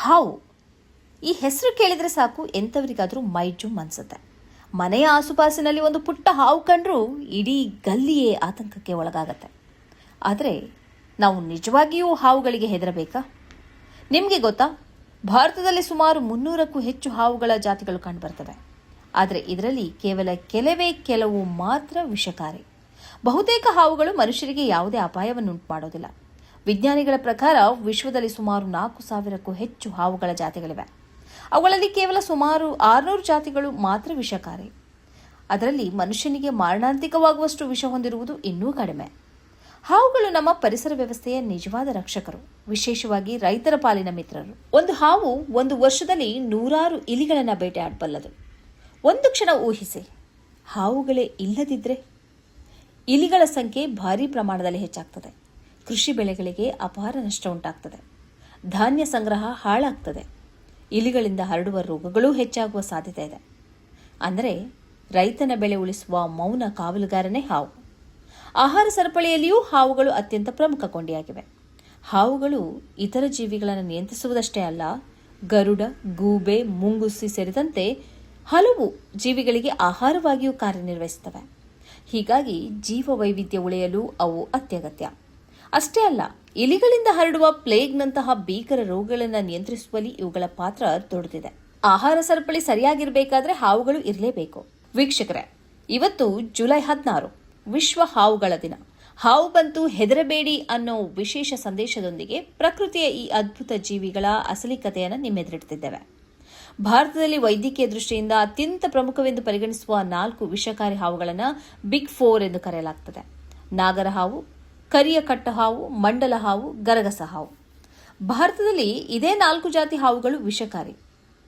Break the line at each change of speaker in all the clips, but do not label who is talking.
ಹಾವು ಈ ಹೆಸರು ಕೇಳಿದರೆ ಸಾಕು ಎಂಥವರಿಗಾದರೂ ಮೈ ಜುಮ್ ಅನ್ಸುತ್ತೆ. ಮನೆಯ ಆಸುಪಾಸಿನಲ್ಲಿ ಒಂದು ಪುಟ್ಟ ಹಾವು ಕಂಡ್ರೂ ಇಡೀ ಗಲ್ಲಿಯೇ ಆತಂಕಕ್ಕೆ ಒಳಗಾಗತ್ತೆ. ಆದರೆ ನಾವು ನಿಜವಾಗಿಯೂ ಹಾವುಗಳಿಗೆ ಹೆದರಬೇಕಾ? ನಿಮಗೆ ಗೊತ್ತಾ, ಭಾರತದಲ್ಲಿ ಸುಮಾರು 300ಕ್ಕೂ ಹೆಚ್ಚು ಹಾವುಗಳ ಜಾತಿಗಳು ಕಂಡುಬರ್ತವೆ. ಆದರೆ ಇದರಲ್ಲಿ ಕೇವಲ ಕೆಲವು ಮಾತ್ರ ವಿಷಕಾರಿ. ಬಹುತೇಕ ಹಾವುಗಳು ಮನುಷ್ಯರಿಗೆ ಯಾವುದೇ ಅಪಾಯವನ್ನುಂಟು ಮಾಡೋದಿಲ್ಲ. ವಿಜ್ಞಾನಿಗಳ ಪ್ರಕಾರ ವಿಶ್ವದಲ್ಲಿ ಸುಮಾರು 4,000ಕ್ಕೂ ಹೆಚ್ಚು ಹಾವುಗಳ ಜಾತಿಗಳಿವೆ. ಅವುಗಳಲ್ಲಿ ಕೇವಲ ಸುಮಾರು 600 ಜಾತಿಗಳು ಮಾತ್ರ ವಿಷಕಾರಿ. ಅದರಲ್ಲಿ ಮನುಷ್ಯನಿಗೆ ಮಾರಣಾಂತಿಕವಾಗುವಷ್ಟು ವಿಷ ಹೊಂದಿರುವುದು ಇನ್ನೂ ಕಡಿಮೆ. ಹಾವುಗಳು ನಮ್ಮ ಪರಿಸರ ವ್ಯವಸ್ಥೆಯ ನಿಜವಾದ ರಕ್ಷಕರು, ವಿಶೇಷವಾಗಿ ರೈತರ ಪಾಲಿನ ಮಿತ್ರರು. ಒಂದು ಹಾವು ಒಂದು ವರ್ಷದಲ್ಲಿ 100 ಇಲಿಗಳನ್ನು ಬೇಟೆಯಾಡಬಲ್ಲದು. ಒಂದು ಕ್ಷಣ ಊಹಿಸಿ, ಹಾವುಗಳೇ ಇಲ್ಲದಿದ್ದರೆ ಇಲಿಗಳ ಸಂಖ್ಯೆ ಭಾರೀ ಪ್ರಮಾಣದಲ್ಲಿ ಹೆಚ್ಚಾಗ್ತದೆ. ಕೃಷಿ ಬೆಳೆಗಳಿಗೆ ಅಪಾರ ನಷ್ಟ ಉಂಟಾಗ್ತದೆ. ಧಾನ್ಯ ಸಂಗ್ರಹ ಹಾಳಾಗ್ತದೆ. ಇಲಿಗಳಿಂದ ಹರಡುವ ರೋಗಗಳೂ ಹೆಚ್ಚಾಗುವ ಸಾಧ್ಯತೆ ಇದೆ. ಅಂದರೆ ರೈತನ ಬೆಳೆ ಉಳಿಸುವ ಮೌನ ಕಾವಲುಗಾರನೇ ಹಾವು. ಆಹಾರ ಸರಪಳಿಯಲ್ಲಿಯೂ ಹಾವುಗಳು ಅತ್ಯಂತ ಪ್ರಮುಖ ಕೊಂಡಿಯಾಗಿವೆ. ಹಾವುಗಳು ಇತರ ಜೀವಿಗಳನ್ನು ನಿಯಂತ್ರಿಸುವುದಷ್ಟೇ ಅಲ್ಲ, ಗರುಡ, ಗೂಬೆ, ಮುಂಗುಸಿ ಸೇರಿದಂತೆ ಹಲವು ಜೀವಿಗಳಿಗೆ ಆಹಾರವಾಗಿಯೂ ಕಾರ್ಯನಿರ್ವಹಿಸುತ್ತವೆ. ಹೀಗಾಗಿ ಜೀವ ವೈವಿಧ್ಯ ಉಳಿಯಲು ಅವು ಅತ್ಯಗತ್ಯ. ಅಷ್ಟೇ ಅಲ್ಲ, ಇಲಿಗಳಿಂದ ಹರಡುವ ಪ್ಲೇಗ್ನಂತಹ ಭೀಕರ ರೋಗಗಳನ್ನು ನಿಯಂತ್ರಿಸುವಲ್ಲಿ ಇವುಗಳ ಪಾತ್ರ ದೊಡ್ಡದಿದೆ. ಆಹಾರ ಸರಪಳಿ ಸರಿಯಾಗಿರಬೇಕಾದ್ರೆ ಹಾವುಗಳು ಇರಲೇಬೇಕು. ವೀಕ್ಷಕರೇ, ಇವತ್ತು ಜುಲೈ 16 ವಿಶ್ವ ಹಾವುಗಳ ದಿನ. ಹಾವು ಬಂತು ಹೆದರಬೇಡಿ ಅನ್ನೋ ವಿಶೇಷ ಸಂದೇಶದೊಂದಿಗೆ ಪ್ರಕೃತಿಯ ಈ ಅದ್ಭುತ ಜೀವಿಗಳ ಅಸಲಿ ಕಥೆಯನ್ನು ನಿಮ್ಮೆದುರಿಡ್ತಿದ್ದೇವೆ. ಭಾರತದಲ್ಲಿ ವೈದ್ಯಕೀಯ ದೃಷ್ಟಿಯಿಂದ ಅತ್ಯಂತ ಪ್ರಮುಖವೆಂದು ಪರಿಗಣಿಸುವ 4 ವಿಷಕಾರಿ ಹಾವುಗಳನ್ನು ಬಿಗ್ 4 ಎಂದು ಕರೆಯಲಾಗುತ್ತದೆ. ನಾಗರ ಹಾವು, ಕರಿಯ ಕಟ್ಟ ಹಾವು, ಮಂಡಲ ಹಾವು, ಗರಗಸ ಹಾವು. ಭಾರತದಲ್ಲಿ ಇದೇ 4 ಜಾತಿ ಹಾವುಗಳು ವಿಷಕಾರಿ.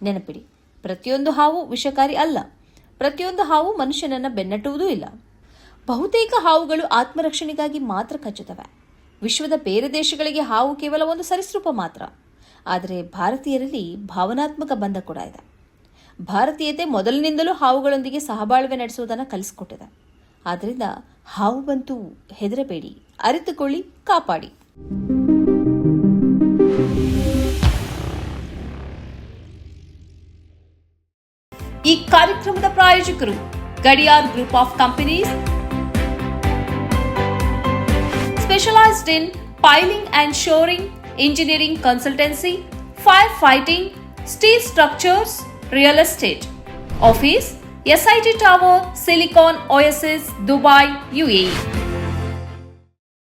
ನೆನಪಿಡಿ, ಪ್ರತಿಯೊಂದು ಹಾವು ವಿಷಕಾರಿ ಅಲ್ಲ. ಪ್ರತಿಯೊಂದು ಹಾವು ಮನುಷ್ಯನನ್ನು ಬೆನ್ನಟ್ಟುವುದೂ ಇಲ್ಲ. ಬಹುತೇಕ ಹಾವುಗಳು ಆತ್ಮರಕ್ಷಣೆಗಾಗಿ ಮಾತ್ರ ಕಚ್ಚುತ್ತವೆ. ವಿಶ್ವದ ಬೇರೆ ದೇಶಗಳಿಗೆ ಹಾವು ಕೇವಲ ಒಂದು ಸರೀಸೃಪ ಮಾತ್ರ. ಆದರೆ ಭಾರತೀಯರಲ್ಲಿ ಭಾವನಾತ್ಮಕ ಬಂಧ ಕೂಡ ಇದೆ. ಭಾರತೀಯತೆ ಮೊದಲಿನಿಂದಲೂ ಹಾವುಗಳೊಂದಿಗೆ ಸಹಬಾಳ್ವೆ ನಡೆಸುವುದನ್ನು ಕಲಿಸಿಕೊಟ್ಟಿದೆ. ಆದ್ದರಿಂದ ಹಾವು ಬಂತು ಹೆದರಬೇಡಿ, ಅರಿತುಕೊಳ್ಳಿ, ಕಾಪಾಡಿ. ಈ ಕಾರ್ಯಕ್ರಮದ ಪ್ರಾಯೋಜಕರು Gadiyar group of companies, specialised in piling and shoring, engineering consultancy, firefighting, steel structures, real estate. Office, SIT Tower, Silicon Oasis, Dubai, UAE.